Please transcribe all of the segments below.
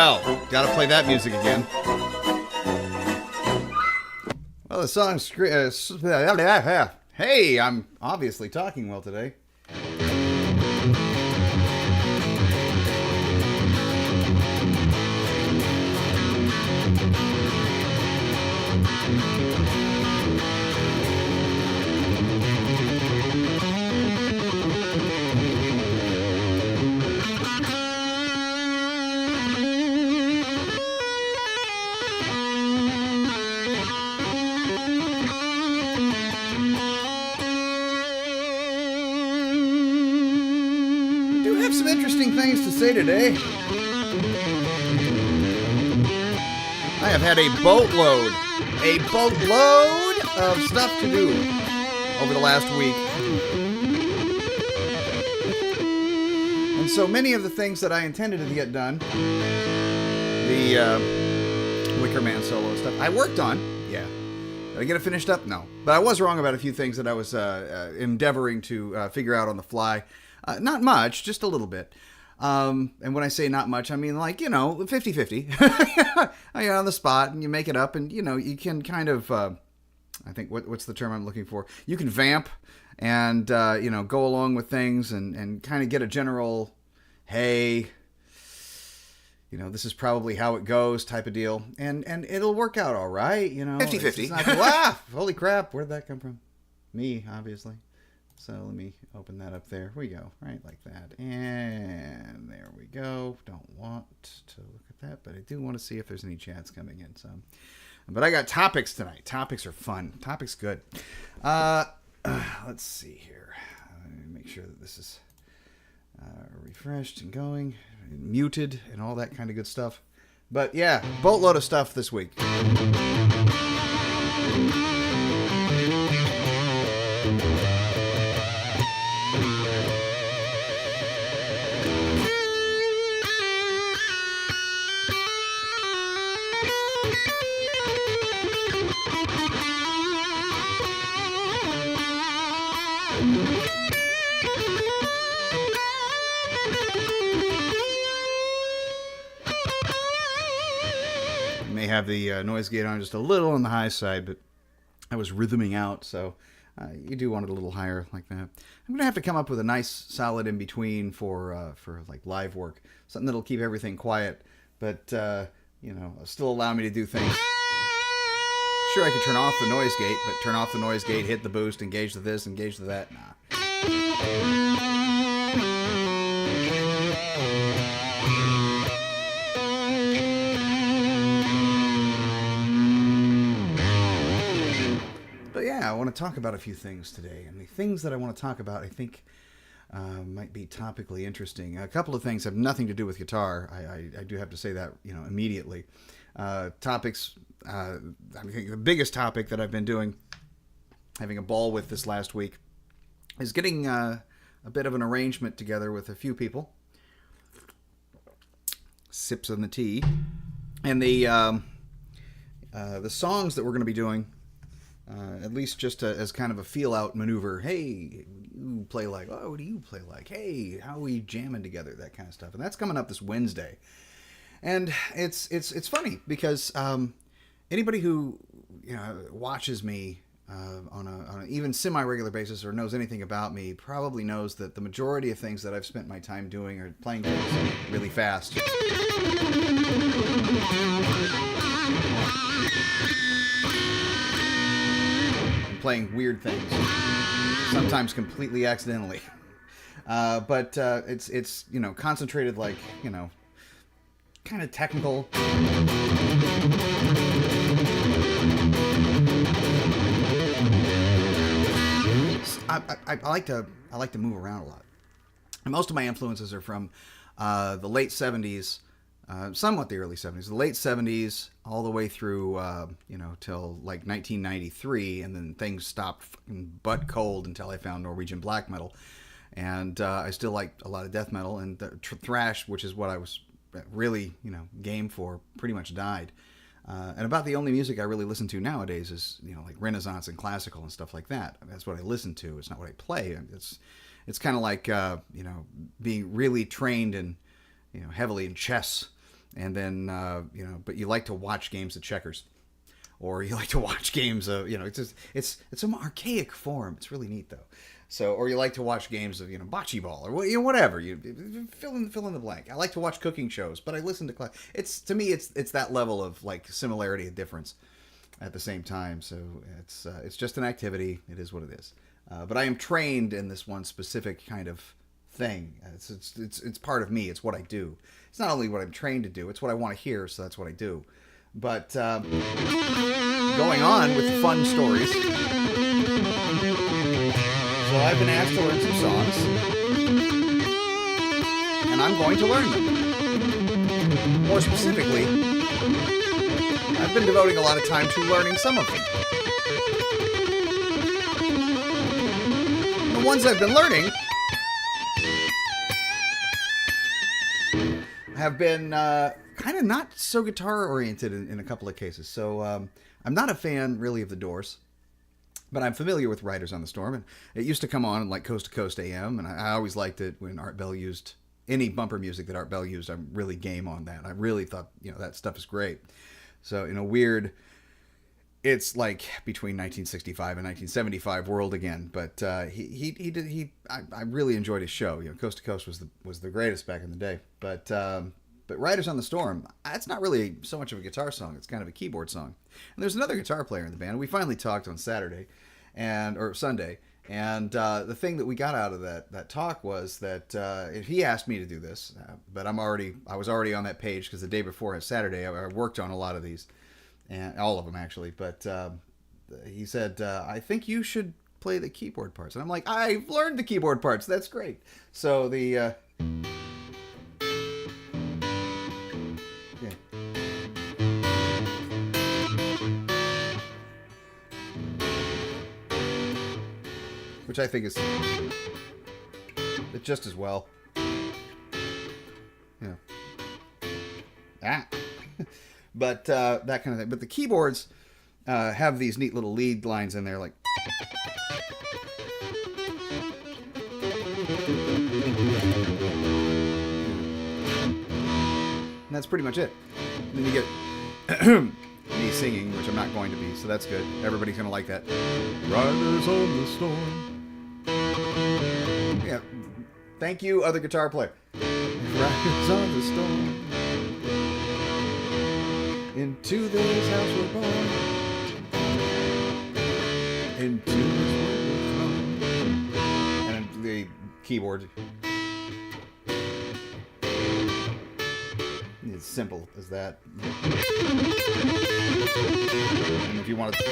Well, gotta play that music again. Well, the song's... Hey, I'm obviously talking well today. Some interesting things to say today. I have had a boatload of stuff to do over the last week. And so many of the things that I intended to get done, the Wicker Man solo stuff, I worked on. Yeah. Did I get it finished up? No. But I was wrong about a few things that I was endeavoring to figure out on the fly. Not much, just a little bit. And when I say not much, I mean 50-50. You're on the spot and you make it up and, you can kind of, I think, what's the term I'm looking for? You can vamp and, go along with things and kind of get a general, hey, this is probably how it goes type of deal. And it'll work out all right, 50-50. Wow, holy crap, where'd that come from? Me, obviously. So let me open that up there. We go, right, like that. And there we go. Don't want to look at that, but I do want to see if there's any chats coming in. So, but I got topics tonight. Topics are fun. Topics good. Let's see here. Make sure that this is refreshed and going, and muted, and all that kind of good stuff. But yeah, boatload of stuff this week. Have the noise gate on just a little on the high side, but I was rhythming out, so you do want it a little higher like that. I'm gonna have to come up with a nice solid in between for like live work, something that'll keep everything quiet, but still allow me to do things. Sure, I could turn off the noise gate, but turn off the noise gate, hit the boost, engage the this, engage the that. Nah. I want to talk about a few things today, and the things that I want to talk about I think might be topically interesting. A couple of things have nothing to do with guitar. I do have to say that immediately. Topics, I think the biggest topic that I've been having a ball with this last week, is getting a bit of an arrangement together with a few people. Sips on the tea, and the songs that we're going to be doing. At least just as kind of a feel-out maneuver. Hey, you play like, oh, what do you play like? Hey, how are we jamming together? That kind of stuff. And that's coming up this Wednesday. And it's funny because anybody who watches me on an even semi-regular basis or knows anything about me probably knows that the majority of things that I've spent my time doing are playing things really fast. Playing weird things, sometimes completely accidentally, but it's concentrated, like kind of technical. I like to move around a lot. And most of my influences are from the late 70s. Somewhat the early 70s, the late 70s, all the way through, till like 1993, and then things stopped fucking butt cold until I found Norwegian black metal. And I still liked a lot of death metal, and the thrash, which is what I was really, game for, pretty much died. And about the only music I really listen to nowadays is, like Renaissance and classical and stuff like that. That's what I listen to. It's not what I play. It's kind of like, being really trained in, heavily in chess and then but you like to watch games of checkers, or you like to watch games of it's some archaic form. It's really neat though. So, or you like to watch games of bocce ball or whatever. You fill in the blank. I like to watch cooking shows, but I listen to class. To me it's that level of like similarity and difference at the same time. So it's just an activity. It is what it is. But I am trained in this one specific kind of thing. It's part of me. It's what I do. It's not only what I'm trained to do. It's what I want to hear. So that's what I do. But going on with the fun stories. So I've been asked to learn some songs, and I'm going to learn them. More specifically, I've been devoting a lot of time to learning some of them. The ones I've been learning have been kind of not so guitar oriented in a couple of cases. So I'm not a fan really of the Doors. But I'm familiar with Riders on the Storm, and it used to come on like Coast to Coast AM, and I always liked it when Art Bell used any bumper music that Art Bell used. I'm really game on that. I really thought that stuff is great. So in a weird, it's like between 1965 and 1975 world again. But I really enjoyed his show. Coast to Coast was the greatest back in the day. But Riders on the Storm, that's not really so much of a guitar song. It's kind of a keyboard song. And there's another guitar player in the band. We finally talked on Saturday, or Sunday. And the thing that we got out of that talk was that if he asked me to do this, but I was already on that page because the day before Saturday I worked on a lot of these, and all of them actually. But he said, I think you should play the keyboard parts. And I'm like, I've learned the keyboard parts. That's great. So the which I think is just as well. But that kind of thing. But the keyboards have these neat little lead lines in there, like. And that's pretty much it. And then you get me singing, which I'm not going to be, so that's good. Everybody's going to like that. Riders on the Storm. Yeah. Thank you, other guitar player. Riders on the storm. Into this house we're born. Into this world we're thrown. And the keyboard. It's simple as that. And if you want to,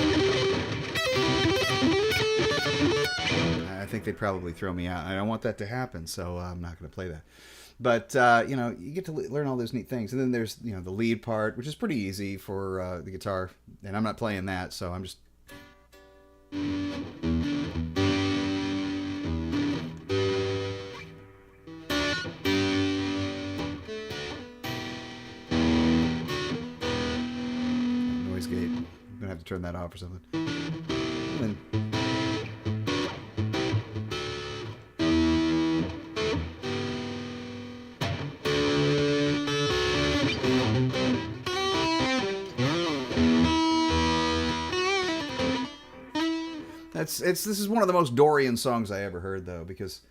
I think they'd probably throw me out. I don't want that to happen, so I'm not going to play that. But you get to learn all those neat things, and then there's the lead part, which is pretty easy for the guitar, and I'm not playing that, so I'm just. Noise gate. I'm gonna have to turn that off or something. And this is one of the most Dorian songs I ever heard, though, because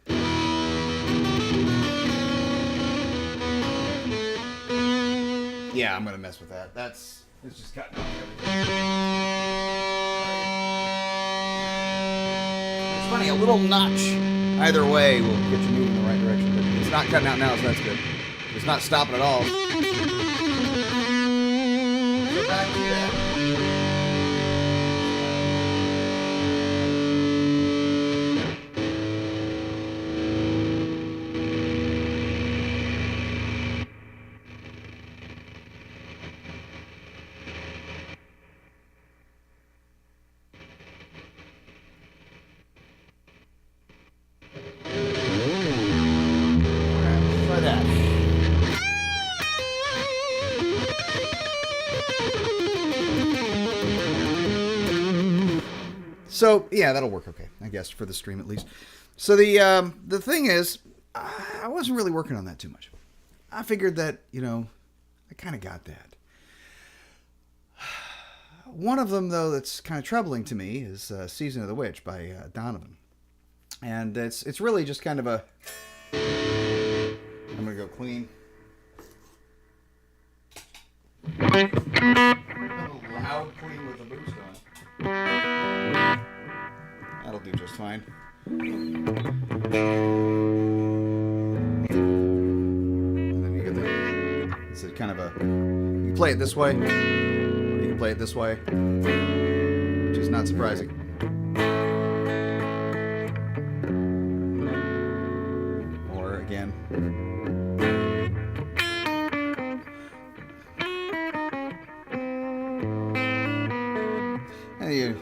yeah, I'm gonna mess with that. It's just cutting off everything. It's funny, a little notch either way will get you moving in the right direction, but it's not cutting out now, so that's good. It's not stopping at all. So back to that. So yeah, that'll work okay, I guess, for the stream at least. So the thing is, I wasn't really working on that too much. I figured that I kind of got that. One of them, though, that's kind of troubling to me is Season of the Witch by Donovan. And it's really just kind of a... I'm going to go clean. A little loud clean with the boost on. That'll do just fine. And then you get the... It's a kind of a... You play it this way. You can play it this way. Which is not surprising. Or again... You.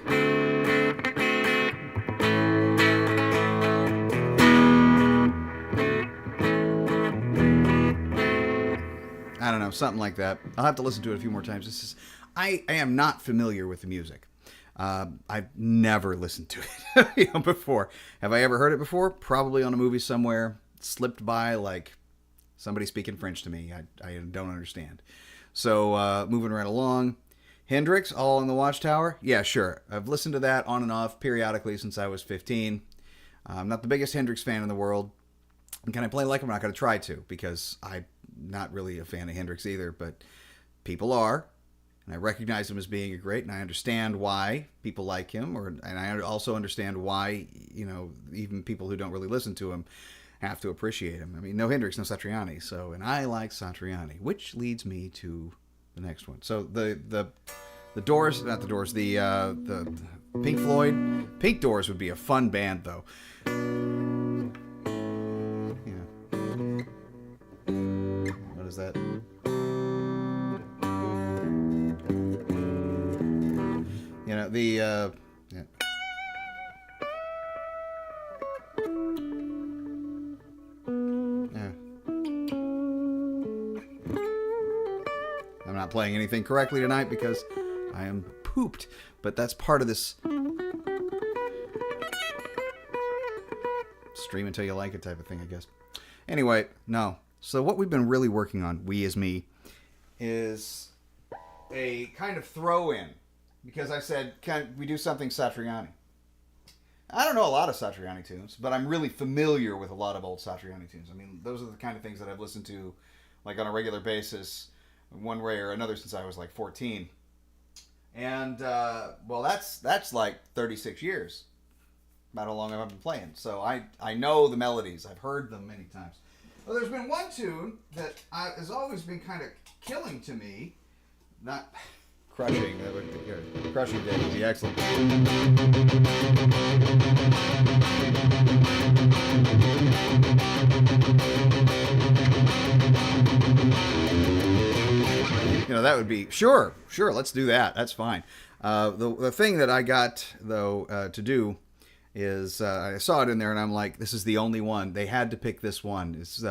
I don't know, something like that. I'll have to listen to it a few more times. I am not familiar with the music. I've never listened to it before. Have I ever heard it before? Probably on a movie somewhere. Slipped by like somebody speaking French to me. I don't understand. So moving right along. Hendrix, All in the Watchtower? Yeah, sure. I've listened to that on and off periodically since I was 15. I'm not the biggest Hendrix fan in the world. And can I play like him? I'm not going to try to because I'm not really a fan of Hendrix either, but people are. And I recognize him as being a great, and I understand why people like him, and I also understand why, even people who don't really listen to him have to appreciate him. I mean, no Hendrix, no Satriani. So, and I like Satriani, which leads me to the next one. So the Doors, not the Doors, the Pink Floyd. Pink Doors would be a fun band, though. Yeah. What is that? Yeah. I'm not playing anything correctly tonight because I am pooped, but that's part of this stream until you like it type of thing, I guess. Anyway, no. So what we've been really working on, we as me, is a kind of throw-in. Because I said, can we do something Satriani? I don't know a lot of Satriani tunes, but I'm really familiar with a lot of old Satriani tunes. I mean, those are the kind of things that I've listened to like on a regular basis, one way or another, since I was like 14. And, well, that's like 36 years. About how long I've been playing. So I know the melodies. I've heard them many times. Well, there's been one tune that has always been kind of killing to me. Not crushing. Crushing Day would be excellent. That would be sure. Let's do that. That's fine. The thing that I got though to do is I saw it in there and I'm like, this is the only one. They had to pick this one. It's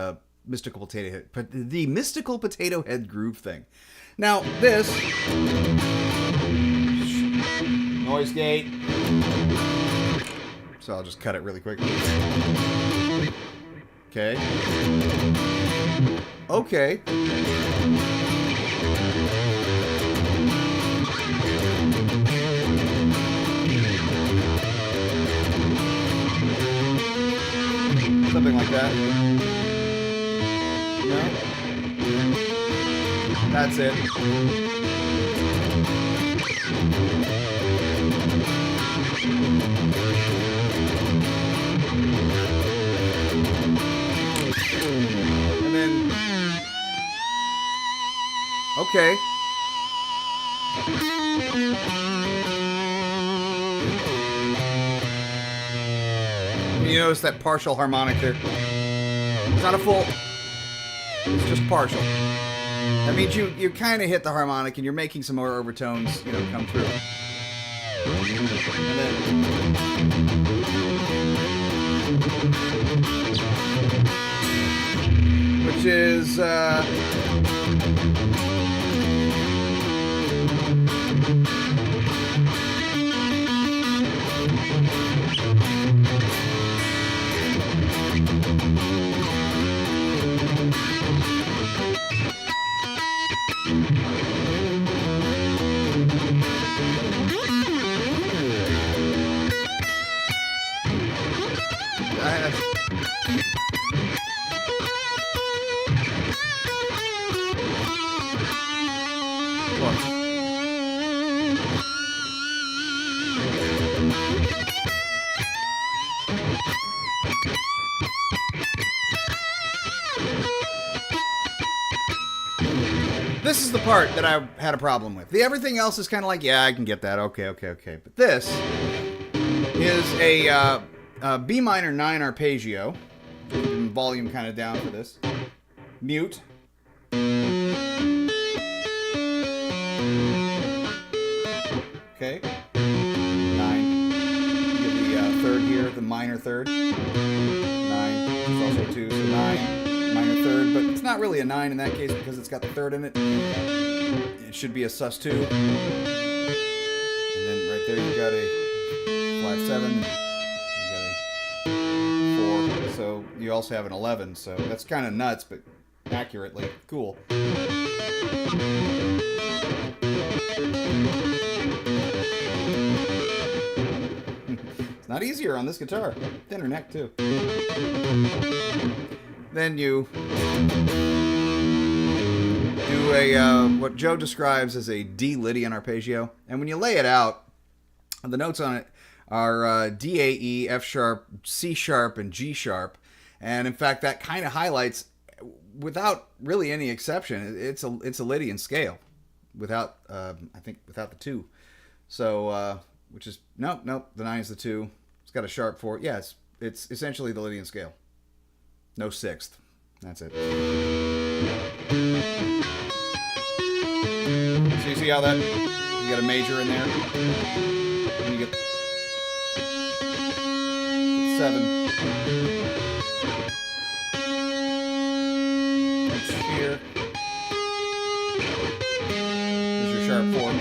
Mystical Potato Head, but the Mystical Potato Head groove thing. Now this noise gate. So I'll just cut it really quickly. Okay. Something like that. No? That's it. And then... Okay. You notice that partial harmonic there? It's not a full, it's just partial. That means you kind of hit the harmonic and you're making some more overtones, come through. And then, which is, This is the part that I had a problem with. Everything else is kind of like, yeah, I can get that. Okay. But this is a B minor 9 arpeggio. Volume kind of down for this. Mute. Okay. 9. You get the third here, the minor third. 9. It's also 2, so 9. Minor third, but it's not really a 9 in that case because it's got the third in it. It should be a sus2. And then right there you got a flat 7. You got a 4. So you also have an 11. So that's kind of nuts, but accurately cool. It's not easier on this guitar. Thinner neck too. Then you do a what Joe describes as a D Lydian arpeggio, and when you lay it out, the notes on it are D, A, E, F sharp, C sharp, and G sharp, and in fact that kind of highlights, without really any exception, it's a Lydian scale, without I think without the 2, so which is nope, the 9 is the 2. It's got a sharp 4. Yeah, it's essentially the Lydian scale. No 6th. That's it. So you see how that, you got a major in there, and you get 7. It's here. There's your sharp 4.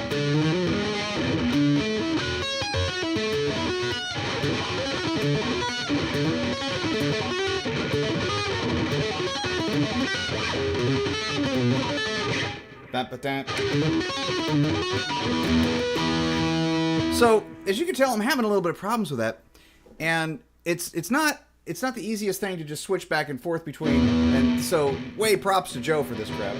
So, as you can tell, I'm having a little bit of problems with that, and it's not the easiest thing to just switch back and forth between, and so way props to Joe for this crap.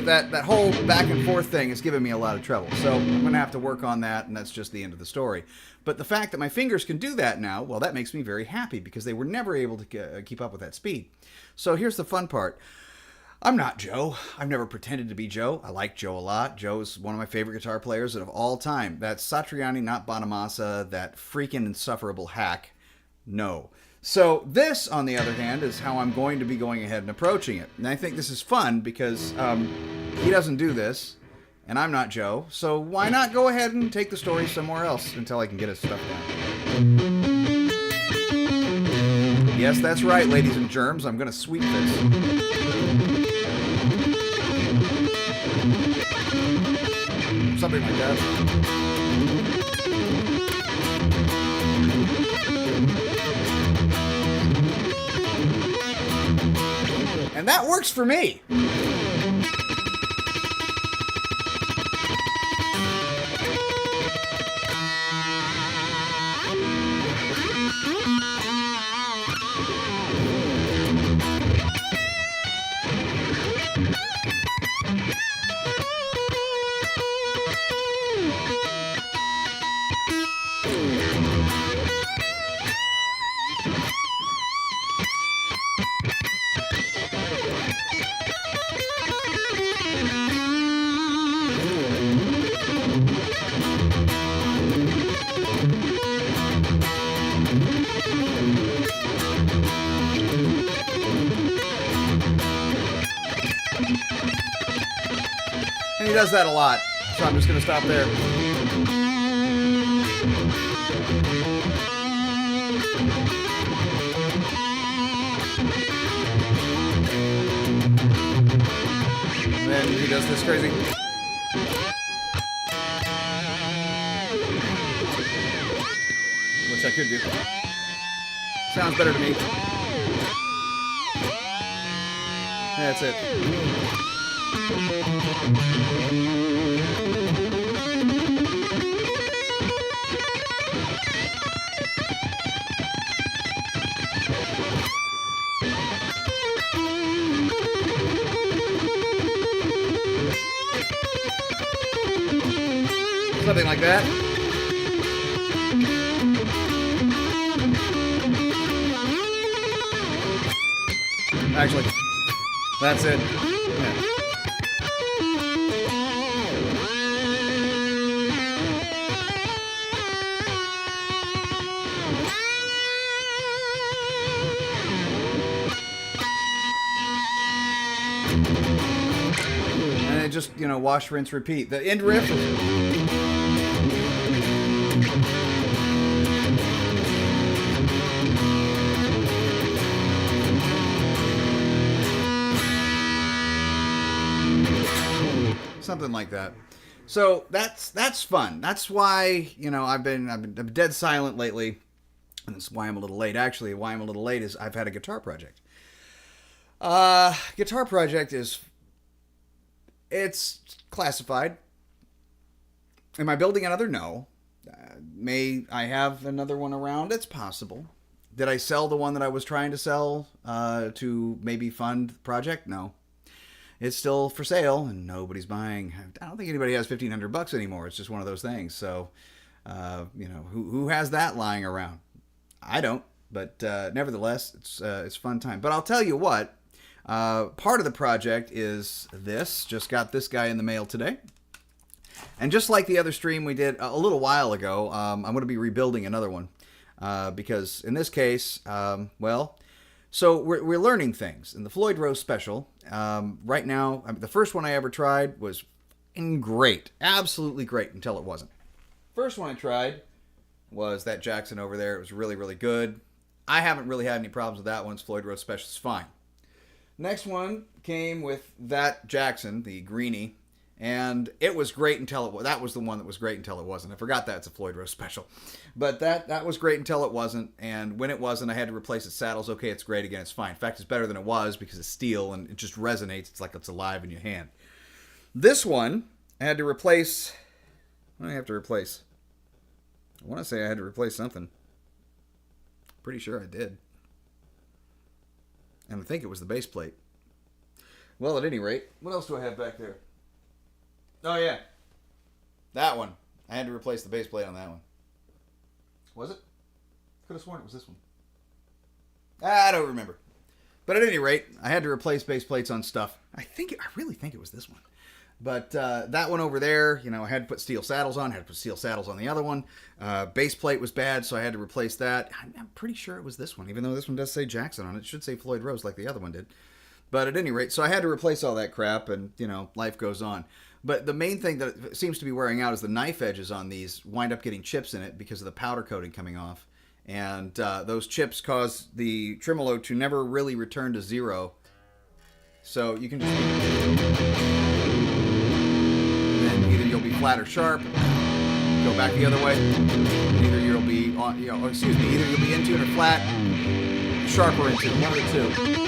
That whole back and forth thing is giving me a lot of trouble. So I'm going to have to work on that, and that's just the end of the story. But the fact that my fingers can do that now, well, that makes me very happy because they were never able to keep up with that speed. So here's the fun part. I'm not Joe. I've never pretended to be Joe. I like Joe a lot. Joe's one of my favorite guitar players of all time. That's Satriani, not Bonamassa, that freaking insufferable hack. No. So this, on the other hand, is how I'm going to be going ahead and approaching it. And I think this is fun because he doesn't do this, and I'm not Joe. So why not go ahead and take the story somewhere else until I can get his stuff down. Yes, that's right, ladies and germs. I'm going to sweep this. Something like that. And that works for me. And he does that a lot, so I'm just going to stop there. And then he does this crazy. Which I could do. Sounds better to me. That's it. Something like that. Actually, that's it. Yeah. And it just, wash, rinse, repeat. The end riff is... something like that. So that's fun. That's why I've been dead silent lately, and that's why I'm a little late. Actually, why I'm a little late is I've had a guitar project. Guitar project it's classified. Am I building another? No. May I have another one around? It's possible. Did I sell the one that I was trying to sell to maybe fund the project? No. It's still for sale and nobody's buying. I don't think anybody has $1,500 anymore. It's just one of those things. So, who has that lying around? I don't. But nevertheless, it's fun time. But I'll tell you what. Part of the project is this. Just got this guy in the mail today. And just like the other stream we did a little while ago, I'm going to be rebuilding another one. Because in this case, so we're learning things. In the Floyd Rose special, right now, the first one I ever tried was great. Absolutely great until it wasn't. First one I tried was that Jackson over there. It was really, really good. I haven't really had any problems with that one. It's Floyd Rose special. It's fine. Next one came with that Jackson, the Greenie. And it was great until it was. That was the one that was great until it wasn't. I forgot that's a Floyd Rose special. But that was great until it wasn't. And when it wasn't, I had to replace its saddles. Okay, it's great again. It's fine. In fact, it's better than it was because it's steel and it just resonates. It's like it's alive in your hand. This one, I had to replace. What do I have to replace? I want to say I had to replace something. Pretty sure I did. And I think it was the base plate. Well, at any rate, what else do I have back there? Oh, yeah. That one. I had to replace the base plate on that one. Was it? Could have sworn it was this one. I don't remember. But at any rate, I had to replace base plates on stuff. I really think it was this one. But that one over there, I had to put steel saddles on. I had to put steel saddles on the other one. Base plate was bad, so I had to replace that. I'm pretty sure it was this one, even though this one does say Jackson on it. It should say Floyd Rose like the other one did. But at any rate, so I had to replace all that crap, and, life goes on. But the main thing that seems to be wearing out is the knife edges on these wind up getting chips in it because of the powder coating coming off. And those chips cause the tremolo to never really return to zero. So you can just... then either you'll be flat or sharp, go back the other way. Either you'll be on, either you'll be in tune or flat, sharp or in tune, one of the two.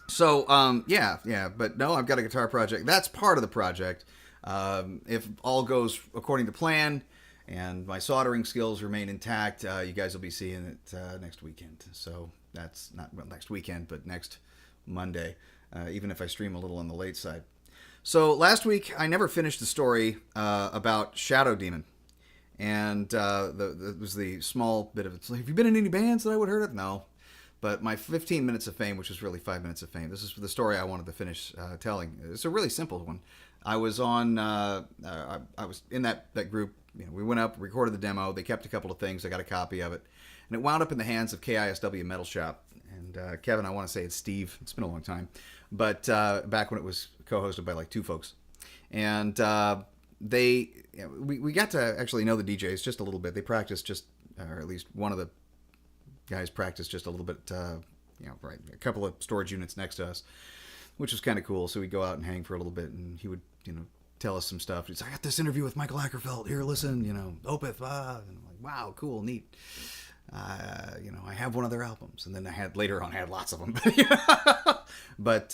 So, but no, I've got a guitar project. That's part of the project. If all goes according to plan and my soldering skills remain intact, you guys will be seeing it next weekend. So that's not next weekend, but next Monday, even if I stream a little on the late side. So last week, I never finished the story about Shadow Demon. And it was the small bit of it. Have you been in any bands that I would heard of? No. But my 15 minutes of fame, which was really 5 minutes of fame, this is the story I wanted to finish telling. It's a really simple one. I was on, I was in that group. We went up, recorded the demo. They kept a couple of things. I got a copy of it. And it wound up in the hands of KISW Metal Shop. And Kevin, I want to say it's Steve. It's been a long time. But back when it was co-hosted by like two folks. And we got to actually know the DJs just a little bit. They practiced or at least one of the guys practiced just a little bit, right, a couple of storage units next to us, which was kind of cool. So we'd go out and hang for a little bit, and he would, tell us some stuff. He's like, I got this interview with Michael Ackerfeld. Here, listen, Opeth, and I'm like, wow, cool, neat. I have one of their albums, and then I had lots of them. But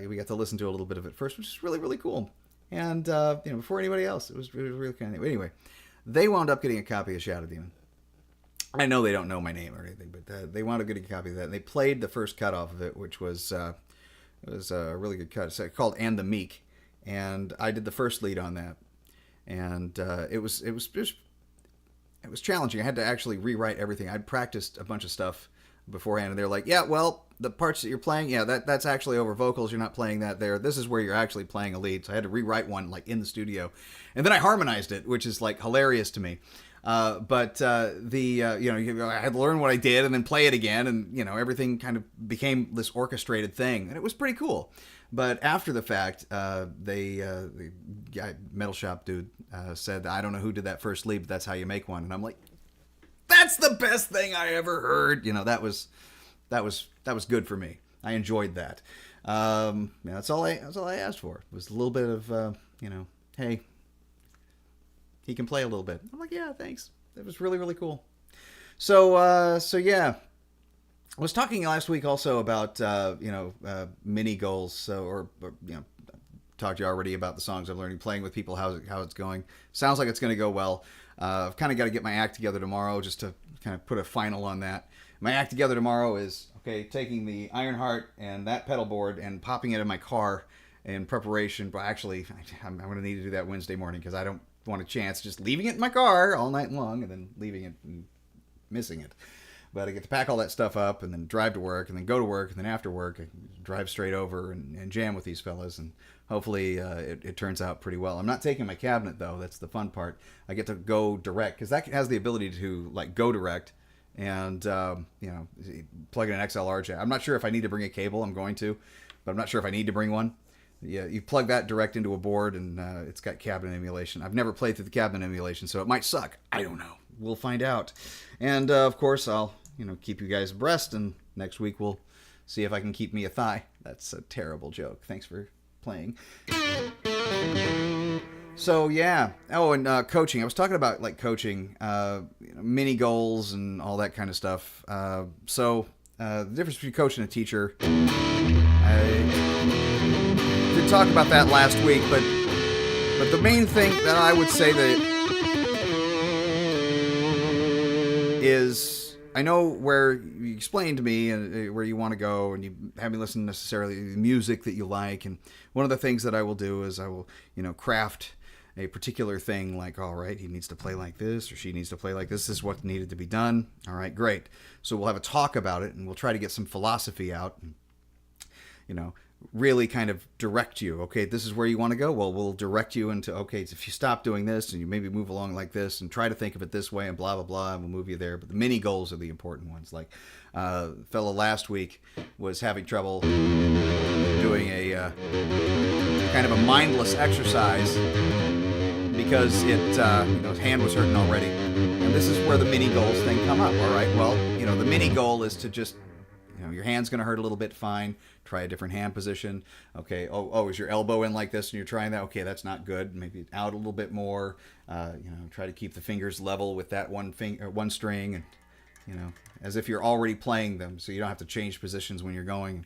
we got to listen to a little bit of it first, which is really, really cool. And before anybody else, it was really kind of anyway. They wound up getting a copy of Shadow Demon. I know they don't know my name or anything, but they wound up getting a copy of that. And they played the first cut off of it, which was a really good cut. It's called "And the Meek," and I did the first lead on that, and it was challenging. I had to actually rewrite everything. I'd practiced a bunch of stuff beforehand, and they're like, "Yeah, well, the parts that you're playing, that's actually over vocals. You're not playing that there. This is where you're actually playing a lead." So I had to rewrite one like in the studio, and then I harmonized it, which is like hilarious to me. I had to learn what I did and then play it again, and everything kind of became this orchestrated thing, and it was pretty cool. But after the fact, the guy, Metal Shop dude, said, "I don't know who did that first lead, but that's how you make one." And I'm like, "That's the best thing I ever heard." That was good for me. I enjoyed that. That's all I asked for. It was a little bit of hey, he can play a little bit. I'm like, "Yeah, thanks." That was really, really cool. So yeah. I was talking last week also about mini goals. So talked to you already about the songs I'm learning, playing with people, how it's going. Sounds like it's going to go well. I've kind of got to get my act together tomorrow just to kind of put a final on that. My act together tomorrow is taking the Ironheart and that pedal board and popping it in my car in preparation. But actually, I'm going to need to do that Wednesday morning because I don't want a chance just leaving it in my car all night long and then leaving it and missing it. But I get to pack all that stuff up and then drive to work and then go to work, and then after work I drive straight over and jam with these fellas, and hopefully it turns out pretty well. I'm not taking my cabinet though. That's the fun part. I get to go direct because that has the ability to like go direct and plug in an XLR jack. I'm not sure if I need to bring a cable. I'm going to, but I'm not sure if I need to bring one. Yeah, you plug that direct into a board, and it's got cabinet emulation. I've never played through the cabinet emulation, so it might suck. I don't know. We'll find out. And of course, I'll keep you guys abreast, and next week we'll see if I can keep me a thigh. That's a terrible joke. Thanks for playing. So yeah. Oh, and coaching. I was talking about like coaching, mini goals and all that kind of stuff. So the difference between coach and a teacher. I did talk about that last week, but the main thing that I would say that is, I know where you explained to me and where you want to go, and you have me listen necessarily to the music that you like. And one of the things that I will do is I will, craft a particular thing, like, all right, he needs to play like this, or she needs to play like this. This is what needed to be done. All right, great. So we'll have a talk about it, and we'll try to get some philosophy out, and, really kind of direct you. Okay, this is where you want to go. Well, we'll direct you into, okay, if you stop doing this and you maybe move along like this and try to think of it this way and blah, blah, blah, and we'll move you there. But the mini goals are the important ones. Like fella last week was having trouble doing a kind of a mindless exercise because his hand was hurting already. And this is where the mini goals thing come up. All right, well, the mini goal is to just, your hand's going to hurt a little bit, fine. Try a different hand position. Okay, is your elbow in like this and you're trying that? Okay, that's not good. Maybe out a little bit more. Try to keep the fingers level with that one string, and as if you're already playing them, so you don't have to change positions when you're going.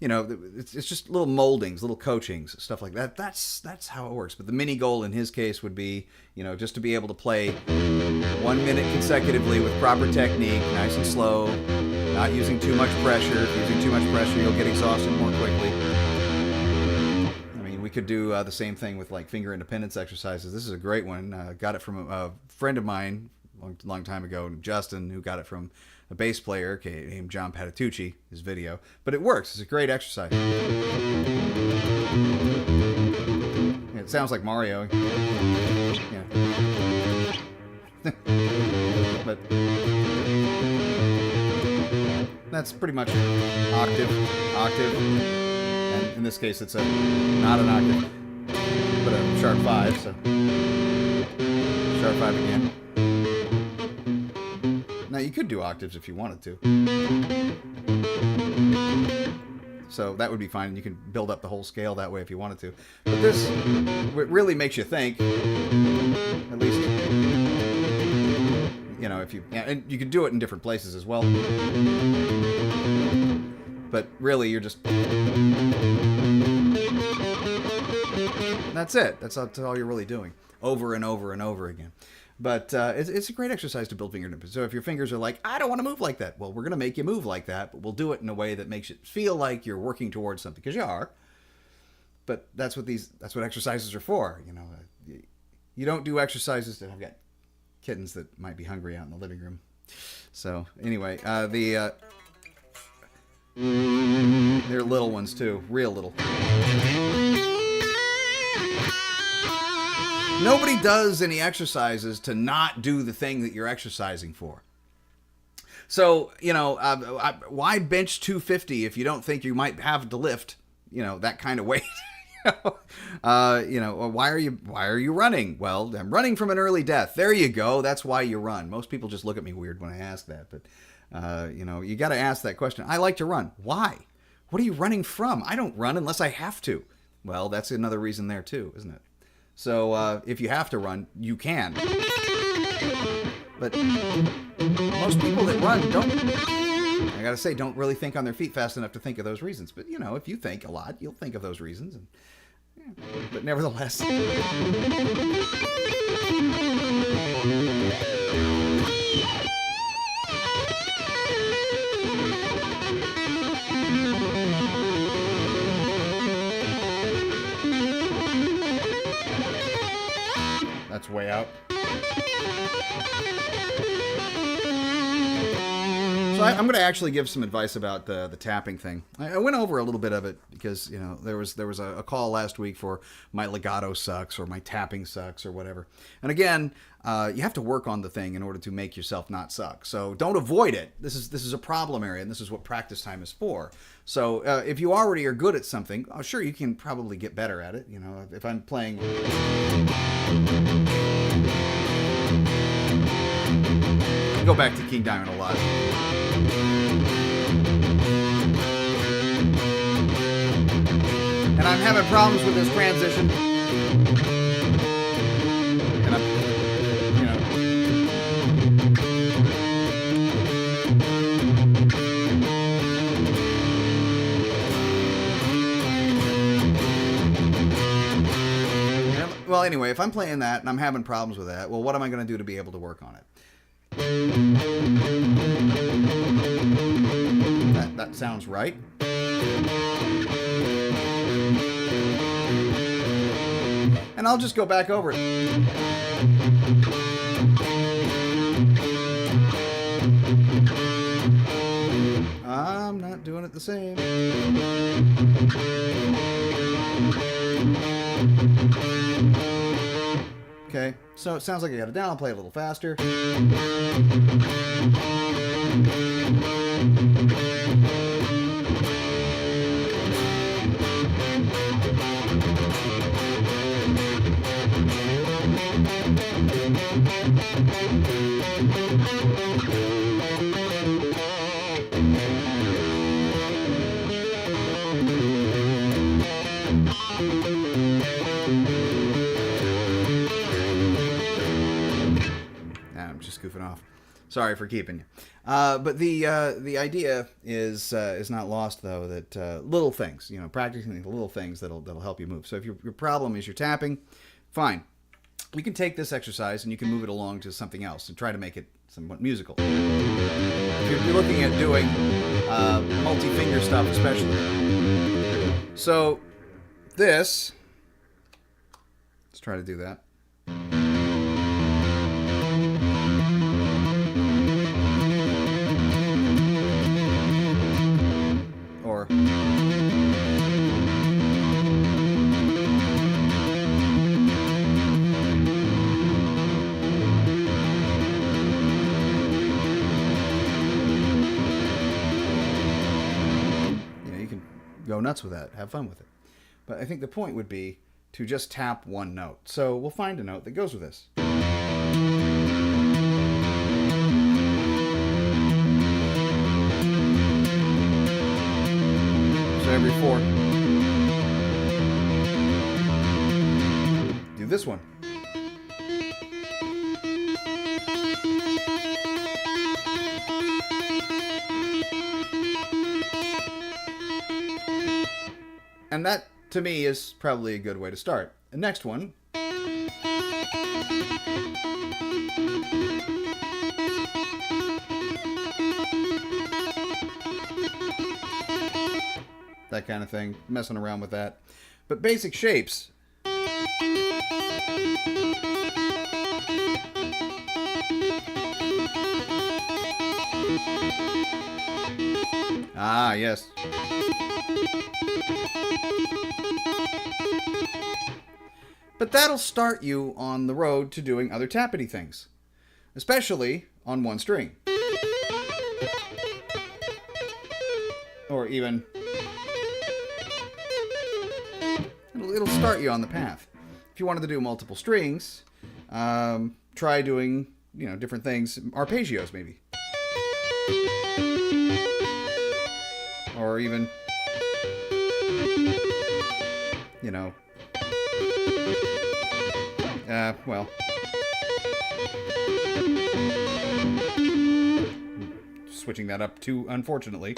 It's just little moldings, little coachings, stuff like that. That's how it works. But the mini goal in his case would be, just to be able to play 1 minute consecutively with proper technique, nice and slow, not using too much pressure. If you're using too much pressure, you'll get exhausted more quickly. I mean, we could do the same thing with like finger independence exercises. This is a great one. Got it from a friend of mine long time ago, Justin, who got it from a bass player named John Patitucci, his video. But it works. It's a great exercise. Yeah, it sounds like Mario. Yeah. But that's pretty much octave. And in this case, it's not an octave, but a sharp 5. So sharp 5 again. Now, you could do octaves if you wanted to. So that would be fine. You can build up the whole scale that way if you wanted to. But this really makes you think, at least, You know, if you, and you can do it in different places as well. But really, you're just, that's it. That's all you're really doing, over and over and over again. But it's a great exercise to build fingertips. So if your fingers are like, I don't want to move like that, well, we're going to make you move like that, but we'll do it in a way that makes it feel like you're working towards something, because you are. But that's what exercises are for. You know, you don't do exercises that I've got kittens that might be hungry out in the living room. So anyway, they're little ones too, real little. Nobody does any exercises to not do the thing that you're exercising for. So, you know, why bench 250 if you don't think you might have to lift, you know, that kind of weight? You know, why are you running? Well, I'm running from an early death. There you go. That's why you run. Most people just look at me weird when I ask that, but you know, you got to ask that question. I like to run. Why? What are you running from? I don't run unless I have to. Well, that's another reason there too, isn't it? So if you have to run, you can. But most people that run I gotta say, don't really think on their feet fast enough to think of those reasons. But, you know, if you think a lot, you'll think of those reasons. And, yeah. But nevertheless. That's way out. So I'm going to actually give some advice about the tapping thing. I went over a little bit of it because, you know, there was a call last week for my legato sucks or my tapping sucks or whatever. And again, you have to work on the thing in order to make yourself not suck. So don't avoid it. This is a problem area, and this is what practice time is for. So if you already are good at something, sure, you can probably get better at it. You know, if I'm playing. I go back to King Diamond a lot. And I'm having problems with this transition. And I'm, you know. Well, anyway, if I'm playing that and I'm having problems with that, well, what am I going to do to be able to work on it? That sounds right. And I'll just go back over it. I'm not doing it the same. Okay, so it sounds like I got it down. I'll play a little faster. I'm just goofing off. Sorry for keeping you. But the idea is not lost, though, that little things, you know, practicing the little things that'll help you move. So if your problem is your tapping, fine. You can take this exercise and you can move it along to something else and try to make it somewhat musical. If you're looking at doing multi-finger stuff, especially. So this, let's try to do that. Or you can go nuts with that, have fun with it. But I think the point would be to just tap one note. So we'll find a note that goes with this. So every four. Do this one. And that, to me, is probably a good way to start. The next one. That kind of thing. Messing around with that. But basic shapes. Ah, yes. But that'll start you on the road to doing other tappity things. Especially on one string. Or even... It'll start you on the path. If you wanted to do multiple strings, try doing, different things. Arpeggios, maybe. Or even, well, switching that up too, unfortunately.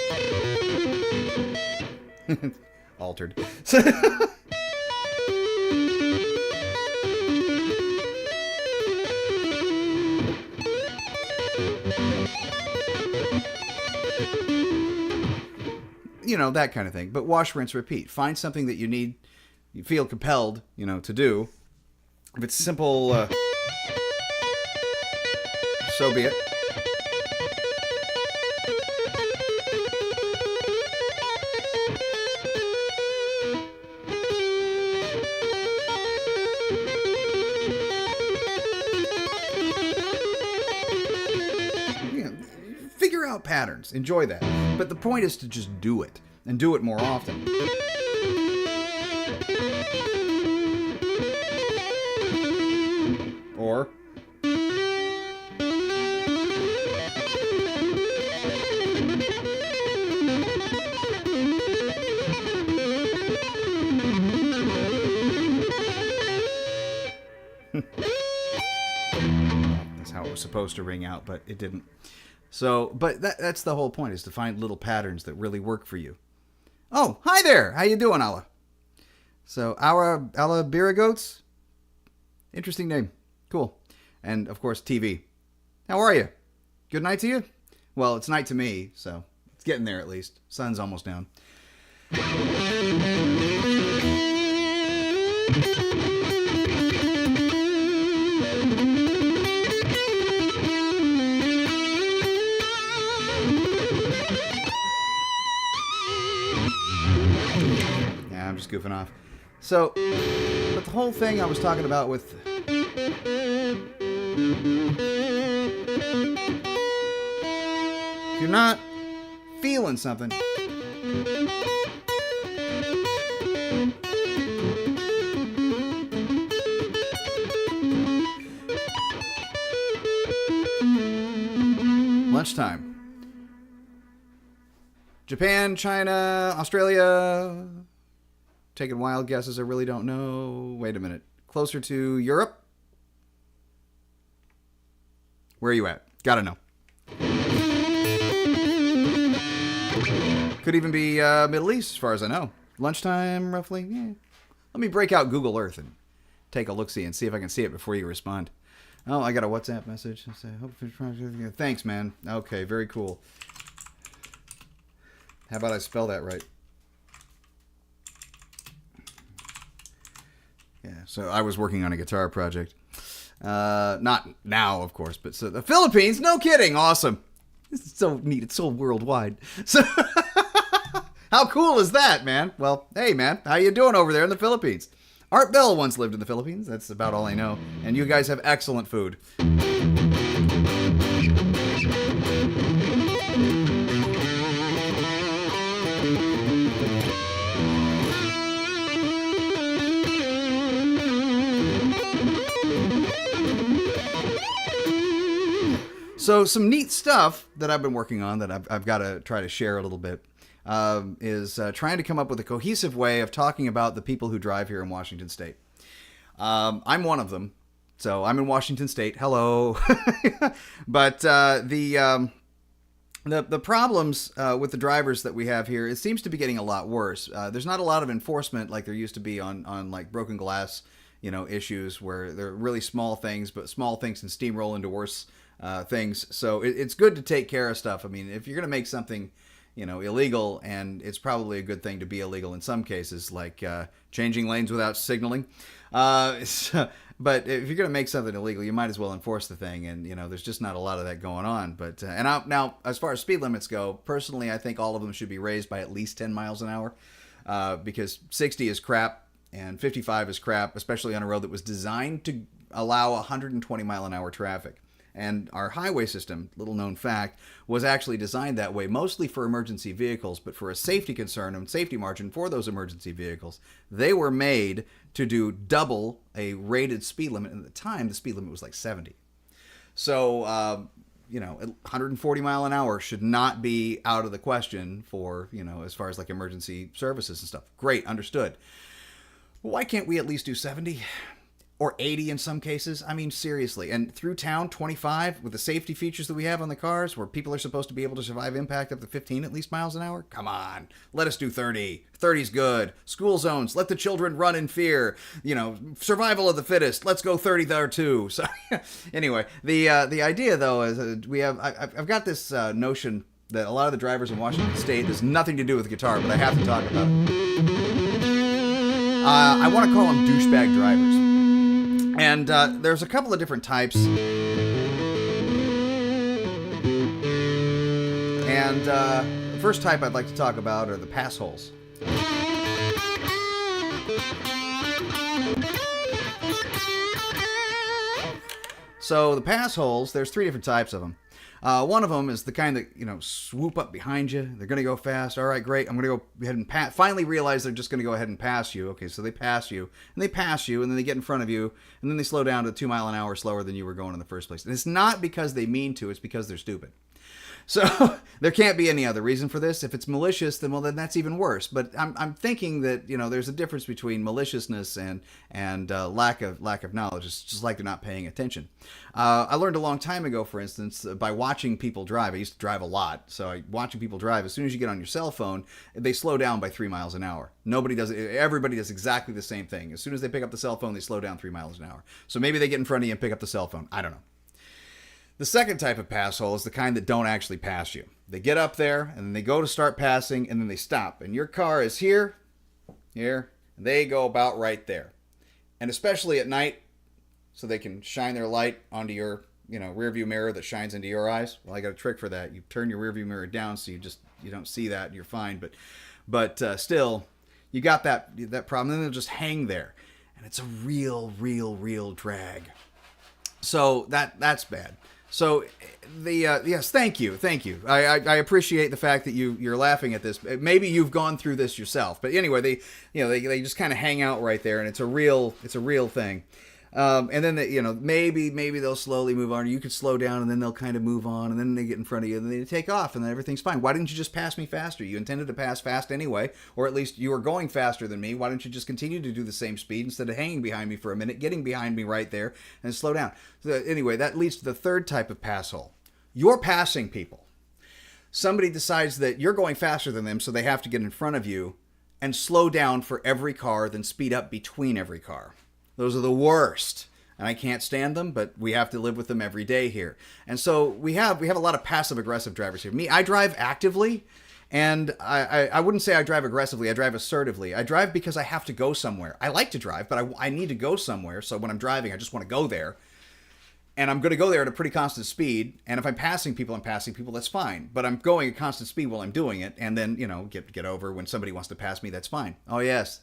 Altered. That kind of thing. But wash, rinse, repeat. Find something that you feel compelled, to do. If it's simple, so be it. Figure out patterns. Enjoy that. But the point is to just do it. And do it more often. Or... That's how it was supposed to ring out, but it didn't. So, but that's the whole point, is to find little patterns that really work for you. Oh, hi there. How you doing, Alla? So, Alla Biragoats? Interesting name. Cool. And, of course, TV. How are you? Good night to you? Well, it's night to me, so it's getting there at least. Sun's almost down. I'm just goofing off. So, but the whole thing I was talking about with... If you're not feeling something... Lunchtime. Japan, China, Australia... Taking wild guesses, I really don't know. Wait a minute. Closer to Europe? Where are you at? Gotta know. Could even be Middle East, as far as I know. Lunchtime, roughly? Yeah. Let me break out Google Earth and take a look-see and see if I can see it before you respond. Oh, I got a WhatsApp message. I say, thanks, man. Okay, very cool. How about I spell that right? Yeah, so I was working on a guitar project. Not now, of course, but so the Philippines, no kidding, awesome. This is so neat, it's so worldwide. So, how cool is that, man? Well, hey, man, how you doing over there in the Philippines? Art Bell once lived in the Philippines, that's about all I know. And you guys have excellent food. So some neat stuff that I've been working on that I've got to try to share a little bit is trying to come up with a cohesive way of talking about the people who drive here in Washington State. I'm one of them. So I'm in Washington State. Hello. But the The problems with the drivers that we have here, it seems to be getting a lot worse. There's not a lot of enforcement like there used to be on like broken glass, issues where they're really small things, but small things can steamroll into worse things. So it's good to take care of stuff. I mean, if you're going to make something, illegal, and it's probably a good thing to be illegal in some cases, like changing lanes without signaling. But if you're going to make something illegal, you might as well enforce the thing. And, there's just not a lot of that going on. But now, as far as speed limits go, personally, I think all of them should be raised by at least 10 miles an hour because 60 is crap and 55 is crap, especially on a road that was designed to allow 120-mile-an-hour traffic. And our highway system, little known fact, was actually designed that way, mostly for emergency vehicles, but for a safety concern and safety margin for those emergency vehicles. They were made to do double a rated speed limit. And at the time, the speed limit was like 70. So, 140 mile an hour should not be out of the question for, as far as like emergency services and stuff. Great, understood. Why can't we at least do 70? Or 80 in some cases. I mean, seriously. And through town, 25 with the safety features that we have on the cars where people are supposed to be able to survive impact up to 15 at least miles an hour. Come on. Let us do 30. 30's good. School zones. Let the children run in fear. Survival of the fittest. Let's go 30 there too. So anyway, the idea though is I've got this notion that a lot of the drivers in Washington State has nothing to do with guitar, but I have to talk about it. I want to call them douchebag drivers. And there's a couple of different types. And the first type I'd like to talk about are the pass holes. So the pass holes, there's three different types of them. One of them is the kind that, swoop up behind you. They're going to go fast. All right, great. I'm going to go ahead and finally realize they're just going to go ahead and pass you. Okay, so they pass you, and then they get in front of you, and then they slow down to 2 mile an hour slower than you were going in the first place. And it's not because they mean to, it's because they're stupid. So there can't be any other reason for this. If it's malicious, then that's even worse. But I'm thinking that there's a difference between maliciousness and lack of knowledge. It's just like they're not paying attention. I learned a long time ago, for instance, by watching people drive. I used to drive a lot, so watching people drive. As soon as you get on your cell phone, they slow down by 3 miles an hour. Nobody does it. Everybody does exactly the same thing. As soon as they pick up the cell phone, they slow down 3 miles an hour. So maybe they get in front of you and pick up the cell phone. I don't know. The second type of pass hole is the kind that don't actually pass you. They get up there, and then they go to start passing, and then they stop. And your car is here, and they go about right there. And especially at night, so they can shine their light onto your, rearview mirror that shines into your eyes. Well, I got a trick for that. You turn your rearview mirror down so you don't see that, and you're fine. But still, you got that problem. Then they'll just hang there. And it's a real drag. So that's bad. So yes, thank you. I appreciate the fact that you're laughing at this. Maybe you've gone through this yourself, but anyway, they just kind of hang out right there, and it's a real thing. And then maybe they'll slowly move on. You could slow down, and then they'll kind of move on, and then they get in front of you, and then they take off, and then everything's fine. Why didn't you just pass me faster? You intended to pass fast anyway, or at least you were going faster than me. Why don't you just continue to do the same speed instead of hanging behind me for a minute, getting behind me right there, and slow down? So anyway, that leads to the third type of pass hole. You're passing people. Somebody decides that you're going faster than them, so they have to get in front of you and slow down for every car, then speed up between every car. Those are the worst, and I can't stand them, but we have to live with them every day here. And so we have a lot of passive-aggressive drivers here. Me, I drive actively, and I wouldn't say I drive aggressively. I drive assertively. I drive because I have to go somewhere. I like to drive, but I need to go somewhere, so when I'm driving, I just want to go there. And I'm going to go there at a pretty constant speed, and if I'm passing people, that's fine. But I'm going at constant speed while I'm doing it, and then, get over when somebody wants to pass me, that's fine. Oh, yes.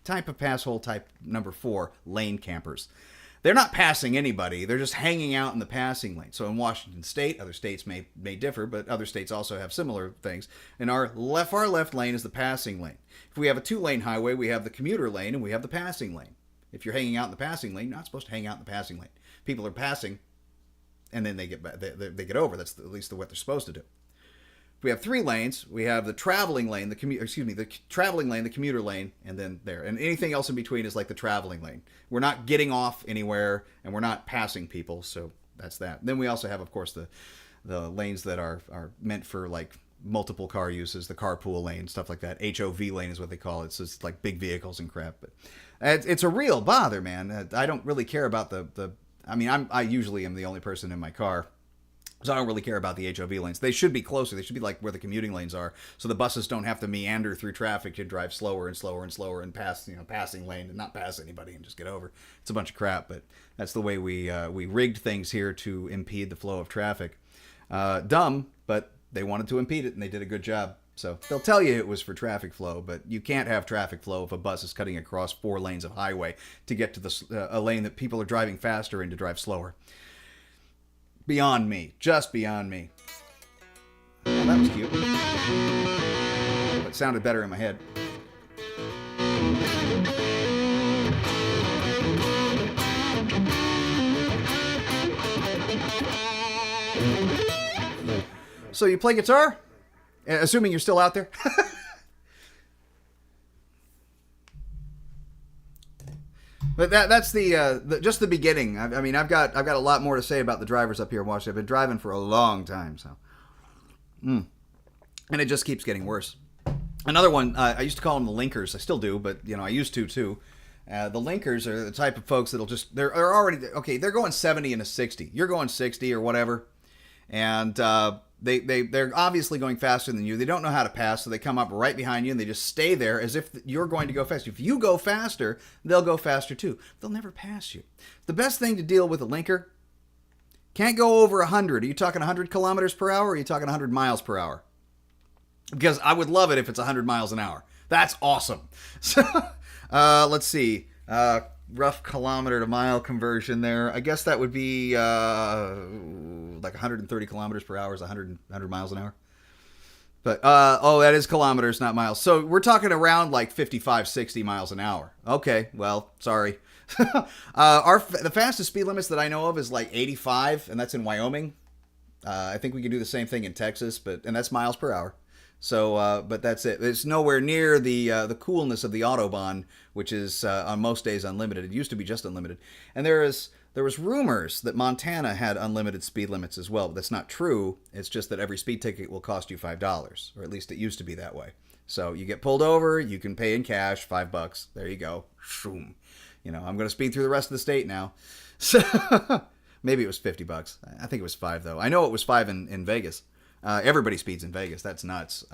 Type of pass hole type number 4, lane campers. They're not passing anybody. They're just hanging out in the passing lane. So in Washington State, other states may differ, but other states also have similar things. In our far left lane is the passing lane. If we have a 2-lane highway, we have the commuter lane and we have the passing lane. If you're hanging out in the passing lane, you're not supposed to hang out in the passing lane. People are passing, and then they get over. That's at least what they're supposed to do. We have 3 lanes. We have the traveling lane, the traveling lane, the commuter lane, and then there. And anything else in between is like the traveling lane. We're not getting off anywhere, and we're not passing people, so that's that. Then we also have, of course, the lanes that are meant for like multiple car uses, the carpool lane, stuff like that. HOV lane is what they call it. So it's like big vehicles and crap. But it's a real bother, man. I don't really care about the I mean, I usually am the only person in my car, so I don't really care about the HOV lanes. They should be closer. They should be like where the commuting lanes are, so the buses don't have to meander through traffic to drive slower and slower and slower and pass, passing lane and not pass anybody and just get over. It's a bunch of crap, but that's the way we rigged things here to impede the flow of traffic. Dumb, but they wanted to impede it, and they did a good job. So they'll tell you it was for traffic flow, but you can't have traffic flow if a bus is cutting across 4 lanes of highway to get to a lane that people are driving faster in to drive slower. Beyond me. Just beyond me. Well, that was cute. But it sounded better in my head. So you play guitar? Assuming you're still out there. But that's just the beginning. I mean, I've got a lot more to say about the drivers up here in Washington. I've been driving for a long time, so and it just keeps getting worse. Another one, I used to call them the linkers. I still do, but I used to too. The linkers are the type of folks that'll just they're already okay. They're going 70 and a 60. You're going 60 or whatever, and they're obviously going faster than you. They don't know how to pass, so they come up right behind you and they just stay there as if you're going to go faster. If you go faster, they'll go faster too. They'll never pass you. The best thing to deal with a linker, can't go over 100. Are you talking 100 kilometers per hour or are you talking 100 miles per hour? Because I would love it if it's 100 miles an hour. That's awesome. So, let's see. Rough kilometer to mile conversion there. I guess that would be like 130 kilometers per hour is 100 miles an hour. But, that is kilometers, not miles. So we're talking around like 55, 60 miles an hour. Okay, well, sorry. The fastest speed limits that I know of is like 85, and that's in Wyoming. I think we can do the same thing in Texas, and that's miles per hour. So, but that's it. It's nowhere near the coolness of the Autobahn, which is on most days unlimited. It used to be just unlimited, and there was rumors that Montana had unlimited speed limits as well. But that's not true. It's just that every speed ticket will cost you $5, or at least it used to be that way. So you get pulled over, you can pay in cash, $5. There you go. Shoom. I'm going to speed through the rest of the state now. So maybe it was $50. I think it was $5 though. I know it was $5 in Vegas. Everybody speeds in Vegas. That's nuts.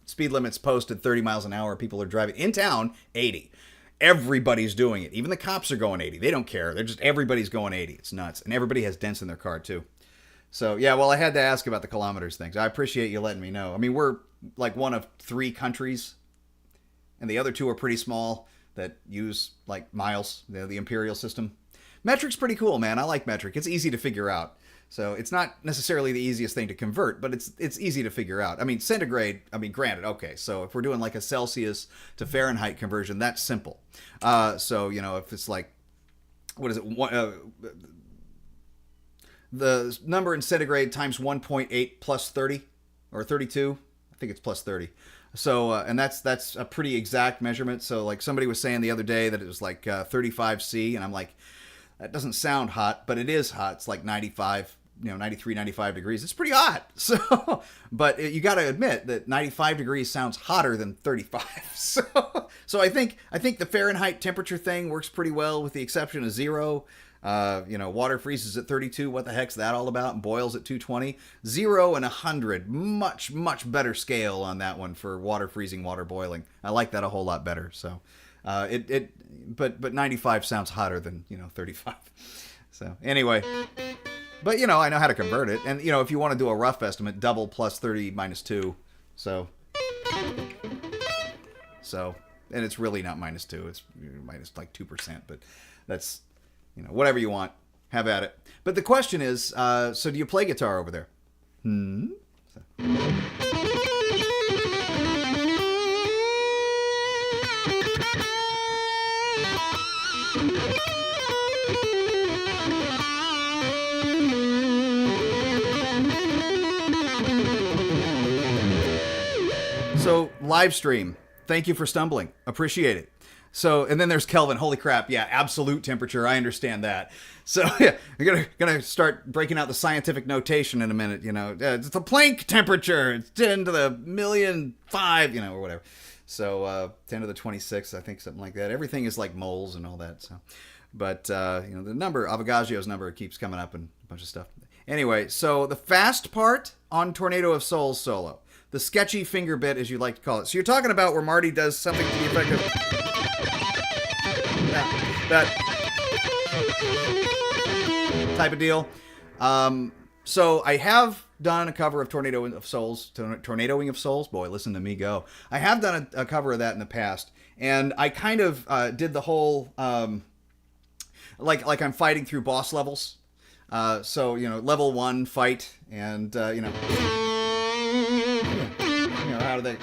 Speed limits posted 30 miles an hour. People are driving in town 80. Everybody's doing it. Even the cops are going 80. They don't care. Everybody's going 80. It's nuts. And everybody has dents in their car too. So yeah, well, I had to ask about the kilometers things. I appreciate you letting me know. I mean, we're like one of 3 countries, and the other 2 are pretty small that use like miles, the imperial system. Metric's pretty cool, man. I like metric. It's easy to figure out. So it's not necessarily the easiest thing to convert, but it's easy to figure out. I mean, centigrade, granted, okay, so if we're doing like a Celsius to Fahrenheit conversion, that's simple. So, if it's like, what is it? The number in centigrade times 1.8 plus 30 or 32. I think it's plus 30. So, and that's a pretty exact measurement. So like somebody was saying the other day that it was like 35 C, and I'm like, that doesn't sound hot, but it is hot. It's like 95, 93, 95 degrees. It's pretty hot. So, but you got to admit that 95 degrees sounds hotter than 35. So I think the Fahrenheit temperature thing works pretty well, with the exception of 0. Water freezes at 32. What the heck's that all about? And boils at 220. 0 and 100, much, much better scale on that one for water freezing, water boiling. I like that a whole lot better. So, but 95 sounds hotter than 35. So anyway, but I know how to convert it, and if you want to do a rough estimate, double plus 30 minus 2. So, and it's really not minus 2. It's minus like 2%, but that's whatever you want, have at it. But the question is, so do you play guitar over there? So, live stream. Thank you for stumbling. Appreciate it. So, and then there's Kelvin. Holy crap! Yeah, absolute temperature. I understand that. So, yeah, I'm gonna start breaking out the scientific notation in a minute. You know, it's the Planck temperature. It's 10 to the million 5. You know, or whatever. So, 10 to the 26, I think, something like that. Everything is like moles and all that. So, but you know, the number, Avogadro's number, keeps coming up and a bunch of stuff. Anyway, so the fast part on Tornado of Souls solo, the sketchy finger bit, as you like to call it. So you're talking about where Marty does something to the effect of that type of deal. So I have done a cover of Tornado of Souls, Tornadoing of Souls. Boy, listen to me go. I have done a cover of that in the past, and I kind of did the whole like I'm fighting through boss levels. So, you know, level 1 fight, and, you know, how do they,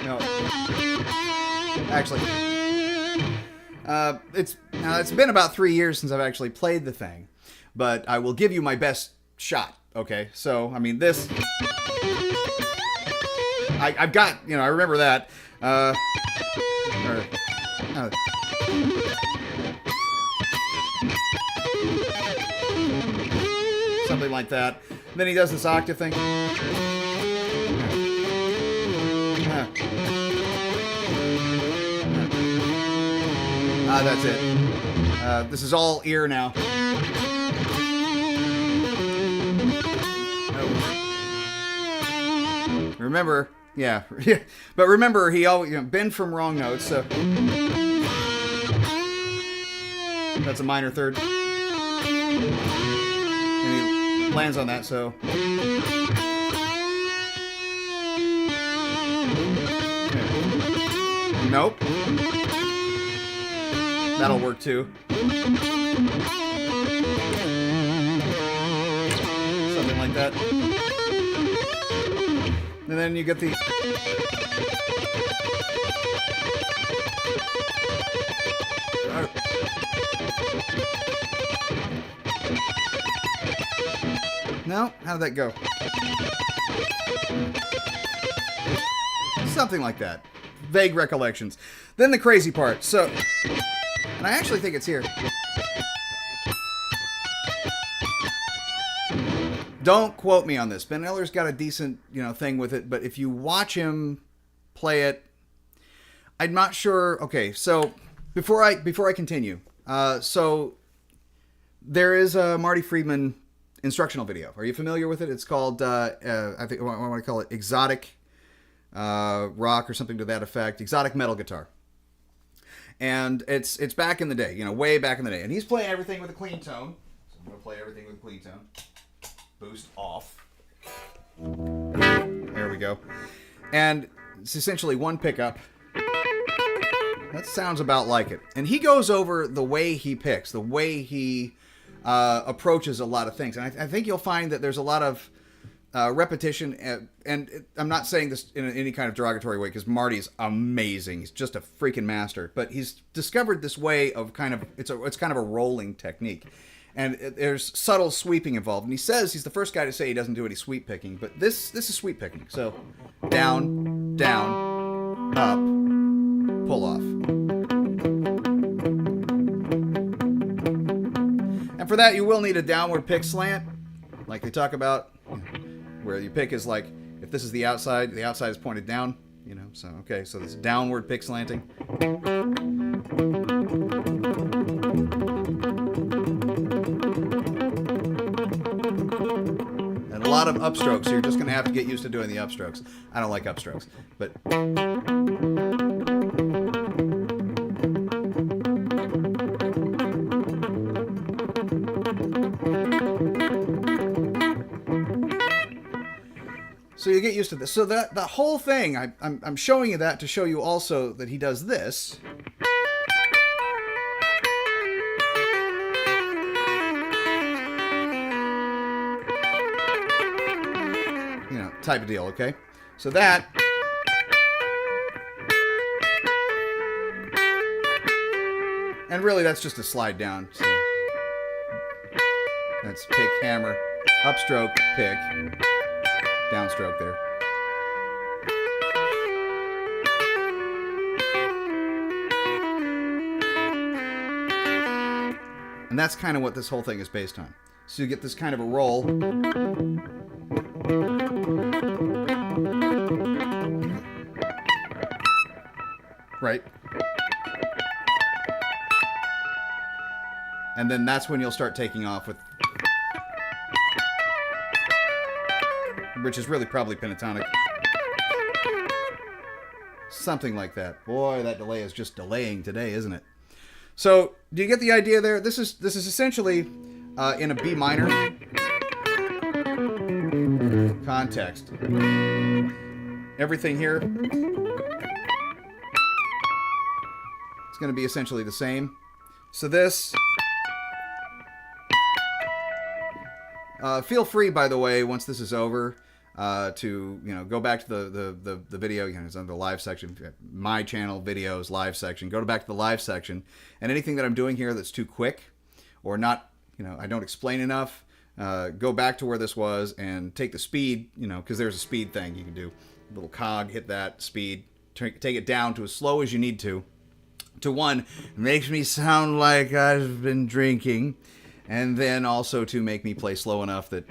you know, actually, it's been about 3 years since I've actually played the thing, but I will give you my best shot, okay? So, I mean, this, I've got, you know, I remember that, something like that. And then he does this octave thing. That's it. This is all ear now. Remember, yeah, but remember, he always bend from wrong notes. So that's a minor third. Lands on that, so nope. That'll work too. Something like that. And then you get the no? How did that go? Something like that. Vague recollections. Then the crazy part. So, and I actually think it's here. Don't quote me on this. Ben Eller's got a decent, you know, thing with it, but if you watch him play it, I'm not sure. Okay, so before I continue, so there is a Marty Friedman instructional video. Are you familiar with it? It's called, I think I want to call it Exotic Rock or something to that effect. Exotic Metal Guitar. And it's back in the day, you know, way back in the day. And he's playing everything with a clean tone. So I'm going to play everything with a clean tone. Boost off. There we go. And it's essentially one pickup. That sounds about like it. And he goes over the way he picks, the way he approaches a lot of things. And I think you'll find that there's a lot of repetition. And I'm not saying this in any kind of derogatory way, because Marty's amazing. He's just a freaking master. But he's discovered this way of kind of, it's kind of a rolling technique. And there's subtle sweeping involved. And he says he's the first guy to say he doesn't do any sweep picking. But this is sweep picking. So down, down, up, pull off. And for that, you will need a downward pick slant, like they talk about, where your pick is like, if this is the outside is pointed down, you know. So, okay, so this is downward pick slanting. And a lot of upstrokes, so you're just going to have to get used to doing the upstrokes. I don't like upstrokes, but... So you get used to this. So the whole thing, I'm showing you that to show you also that he does this. You know, type of deal, okay? So that... And really, that's just a slide down. So that's pick, hammer, upstroke, pick, downstroke there. And that's kind of what this whole thing is based on. So you get this kind of a roll. Right? And then that's when you'll start taking off with... which is really probably pentatonic. Something like that. Boy, that delay is just delaying today, isn't it? So, do you get the idea there? This is essentially in a B minor context. Everything here it's going to be essentially the same. So this... feel free, by the way, once this is over, to go back to the video. It's on the live section, my channel videos live section. Go back to the live section, and anything that I'm doing here that's too quick or not, I don't explain enough. Go back to where this was and take the speed, because there's a speed thing you can do. A little cog, hit that speed, take it down to as slow as you need to 1, makes me sound like I've been drinking. And then also to make me play slow enough that...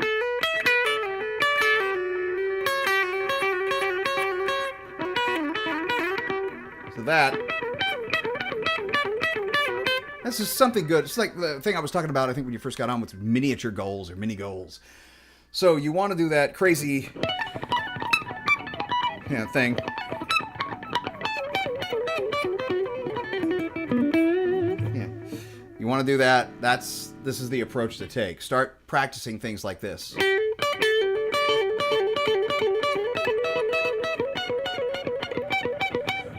So this is something good. It's like the thing I was talking about, I think, when you first got on with miniature goals or mini goals. So you want to do that crazy thing. You want to do that, this is the approach to take. Start practicing things like this.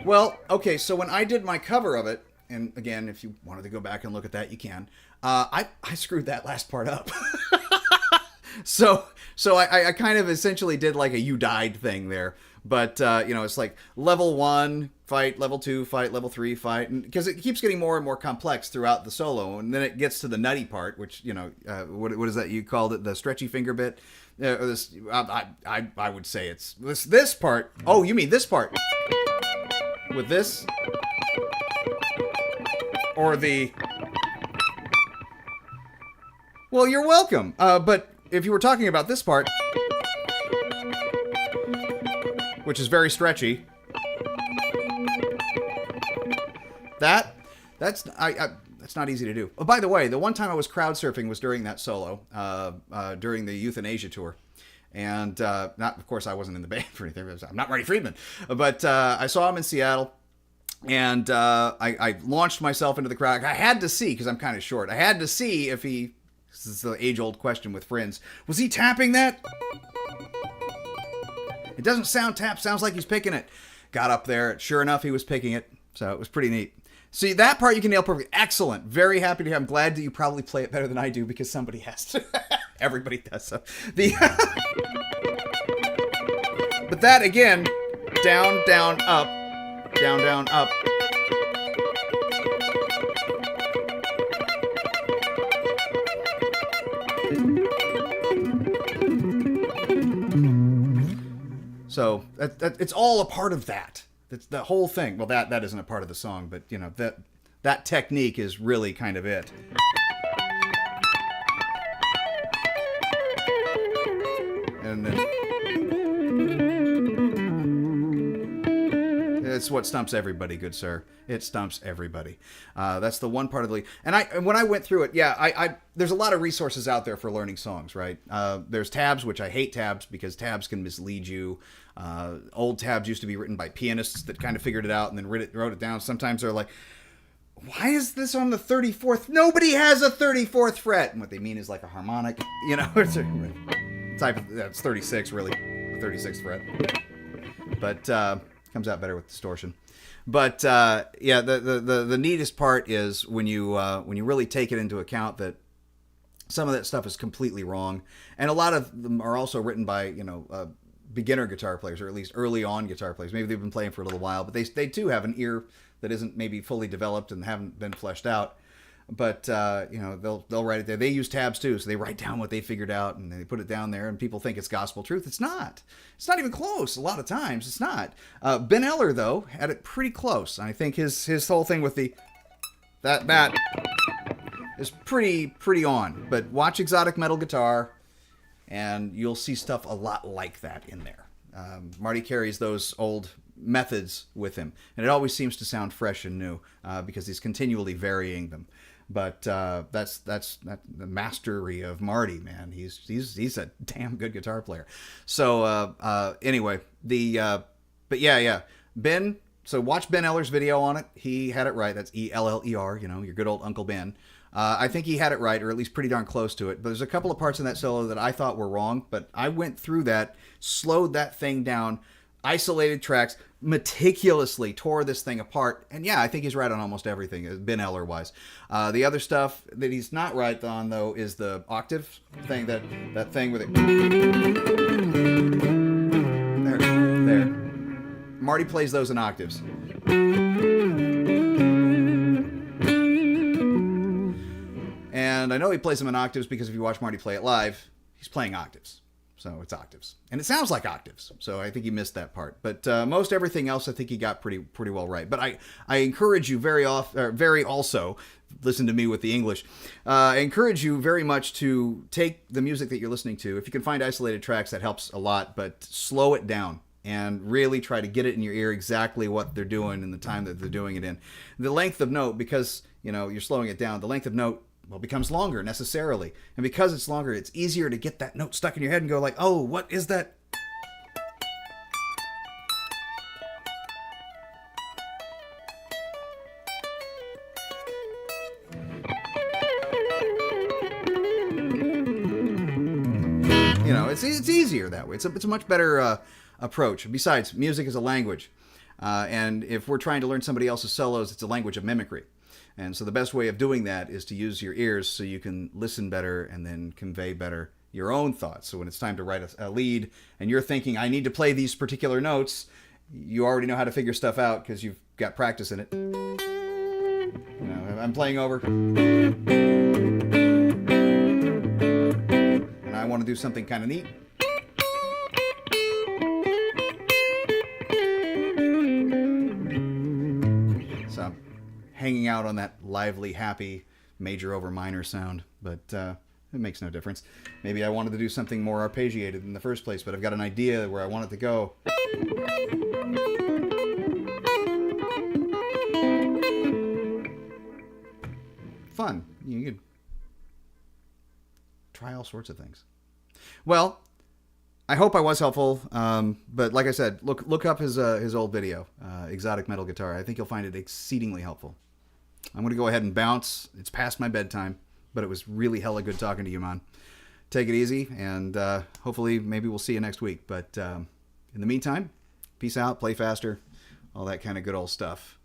Well, okay, so when I did my cover of it, and again, if you wanted to go back and look at that, you can. I screwed that last part up. So I kind of essentially did like a "you died" thing there. But, it's like level 1, fight, level 2, fight, level 3, fight. Because it keeps getting more and more complex throughout the solo. And then it gets to the nutty part, which, what is that you called it? The stretchy finger bit? I would say it's this part. Oh, you mean this part? With this? Or the... Well, you're welcome. But if you were talking about this part... which is very stretchy. That's not easy to do. Oh, by the way, the one time I was crowd surfing was during that solo, during the Euthanasia tour. And of course, I wasn't in the band for anything. I'm not Marty Friedman. But I saw him in Seattle. And I launched myself into the crowd. I had to see, because I'm kind of short, I had to see if he, this is the age-old question with friends, was he tapping that? It doesn't sound tapped. Sounds like he's picking it. Got up there. Sure enough, he was picking it. So it was pretty neat. See, that part you can nail perfectly. Excellent. Very happy to hear. I'm glad that you probably play it better than I do, because somebody has to. Everybody does. So but that, again, down, down, up. Down, down, up. So it's all a part of that. That's the whole thing. Well, that isn't a part of the song, but that technique is really kind of it. And then it's what stumps everybody, good sir. It stumps everybody. That's the one part of the lead. And when I went through it, I there's a lot of resources out there for learning songs, right? There's tabs, which I hate tabs because tabs can mislead you. Old tabs used to be written by pianists that kind of figured it out and then wrote it down. Sometimes they're like, why is this on the 34th? Nobody has a 34th fret. And what they mean is like a harmonic, it's a type of, that's 36 really, the 36th fret. But comes out better with distortion. But the neatest part is when you really take it into account that some of that stuff is completely wrong, and a lot of them are also written by beginner guitar players, or at least early on guitar players. Maybe they've been playing for a little while, but they too have an ear that isn't maybe fully developed and haven't been fleshed out. But they'll write it there. They use tabs too, so they write down what they figured out and they put it down there, and people think it's gospel truth. It's not. It's not even close. A lot of times, it's not. Ben Eller though had it pretty close. I think his whole thing with that is pretty on. But watch Exotic Metal Guitar, and you'll see stuff a lot like that in there. Marty carries those old methods with him, and it always seems to sound fresh and new because he's continually varying them. But that's the mastery of Marty, man. He's a damn good guitar player. So anyway, but yeah, Ben. So watch Ben Eller's video on it. He had it right. That's Eller. You know, your good old Uncle Ben. I think he had it right, or at least pretty darn close to it. But there's a couple of parts in that solo that I thought were wrong, but I went through that, slowed that thing down, isolated tracks, meticulously tore this thing apart. And yeah, I think he's right on almost everything, Ben Eller wise. The other stuff that he's not right on, though, is the octave thing, that thing with it. There. Marty plays those in octaves. And I know he plays them in octaves because if you watch Marty play it live, he's playing octaves. So it's octaves. And it sounds like octaves. So I think he missed that part. But most everything else I think he got pretty well right. But I encourage you very also, listen to me with the English, I encourage you very much to take the music that you're listening to. If you can find isolated tracks, that helps a lot. But slow it down and really try to get it in your ear exactly what they're doing in the time that they're doing it in. The length of note, because you're slowing it down, the length of note becomes longer necessarily. And because it's longer, it's easier to get that note stuck in your head and go like, oh, what is that? It's easier that way. It's a much better approach. Besides, music is a language. And if we're trying to learn somebody else's solos, it's a language of mimicry. And so the best way of doing that is to use your ears so you can listen better and then convey better your own thoughts. So when it's time to write a lead and you're thinking, I need to play these particular notes, you already know how to figure stuff out because you've got practice in it. I'm playing over. And I want to do something kind of neat. So hanging out on that lively, happy major over minor sound, but it makes no difference. Maybe I wanted to do something more arpeggiated in the first place, but I've got an idea where I want it to go. Fun. You could try all sorts of things. Well, I hope I was helpful, but like I said, look up his old video, Exotic Metal Guitar. I think you'll find it exceedingly helpful. I'm going to go ahead and bounce. It's past my bedtime, but it was really hella good talking to you, man. Take it easy, and hopefully maybe we'll see you next week. But in the meantime, peace out, play faster, all that kind of good old stuff.